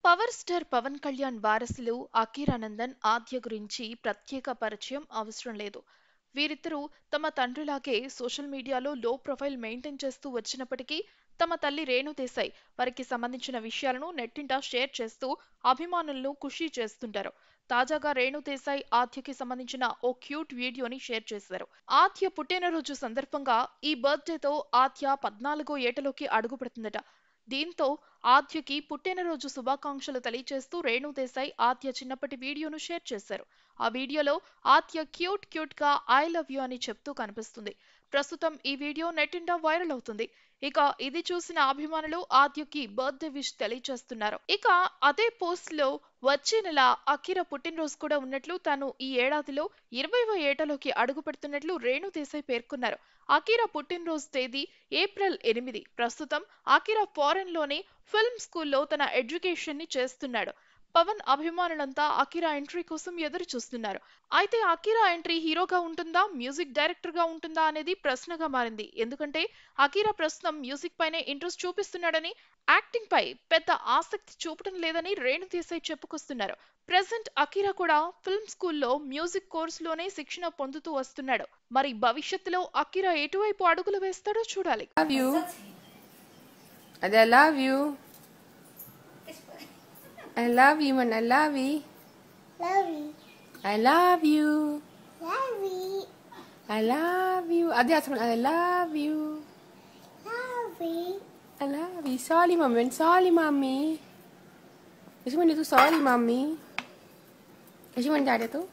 Power star Pawan Kalyan వారసులు అఖీరానందన్ ఆద్య గురించి ప్రత్యేక పరిచయం అవసరం లేదు. వీరిద్దరూ తమ తండ్రిలాగే సోషల్ మీడియాలో లో ప్రొఫైల్ మెయింటైన్ చేస్తూ వచ్చినప్పటికీ తమ తల్లి రేణు దేశాయ్ వారికి సంబంధించిన విషయాలను నెట్టింట షేర్ చేస్తూ అభిమానులను ఖుషీ చేస్తుంటారు. తాజాగా రేణు దేశాయ్ ఆద్యకి సంబంధించిన ఓ క్యూట్ వీడియోని షేర్ చేశారు. ఆద్య పుట్టినరోజు సందర్భంగా ఈ బర్త్డేతో ఆద్య 14 ఏటలోకి అడుగుపెడుతుందట. దీంతో ఆద్యకి పుట్టినరోజు శుభాకాంక్షలు తెలియజేస్తూ రేణు దేశాయ్ ఆద్య చిన్నప్పటి వీడియోను షేర్ చేశారు. ఆ వీడియోలో ఆద్య క్యూట్ గా ఐ లవ్ యూ అని చెప్తూ కనిపిస్తుంది. ప్రస్తుతం ఈ వీడియో నెట్టింట వైరల్ అవుతుంది. ఇక ఇది చూసిన అభిమానులు ఆద్యకి బర్త్డే విష్ తెలియజేస్తున్నారు. ఇక అదే పోస్ట్ లో వచ్చే నెల అఖీరా పుట్టినరోజు కూడా ఉన్నట్లు తాను ఈ ఏడాదిలో 20వ ఏటలోకి అడుగు పెడుతున్నట్లు రేణు దేశాయ్ పేర్కొన్నారు. అఖీరా పుట్టినరోజు తేదీ ఏప్రిల్ 8. ప్రస్తుతం అఖీరా ఫారెన్ లోని ఫిల్మ్ స్కూల్లో తన ఎడ్యుకేషన్ ని చేస్తున్నాడు. పవన్ అభిమానులంతా అఖీరా ఎంట్రీ కోసం ఎదురు చూస్తున్నారు. అయితే అఖీరా ఎంట్రీ హీరోగా ఉంటుందా, మ్యూజిక్ డైరెక్టర్ గా ఉంటుందా అనేది ప్రశ్నగా మారింది. ఎందుకంటే అఖీరా ప్రస్తుతం మ్యూజిక్ పైనే ఇంట్రెస్ట్ చూపిస్తున్నాడని, యాక్టింగ్ పై పెద్ద ఆసక్తి చూపడం లేదని రేణు దేశాయ్ చెప్పుకొస్తున్నారు. ప్రెజెంట్ అఖీరా కూడా ఫిల్మ్ స్కూల్లో మ్యూజిక్ కోర్సులోనే శిక్షణ పొందుతూ వస్తున్నాడు. మరి భవిష్యత్తులో అఖీరా ఎటువైపు అడుగులు వేస్తాడో చూడాలి. I love you, man. I love you. I love you. I love you. Adi asman. I love you. I love you. Sorry, mommy. Sorry, mommy. Kasi man dito sorry, mommy. Kasi man dada to.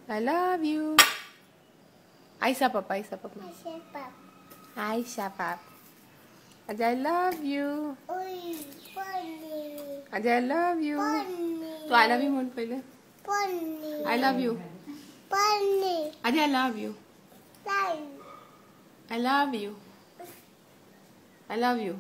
I love you. Ay sa papa. Ay sa papa. Ay sa papa. Adi, I love you. Adi, I love you. So I love you mon pala. I love you. Adi, I love you. I love you. I love you.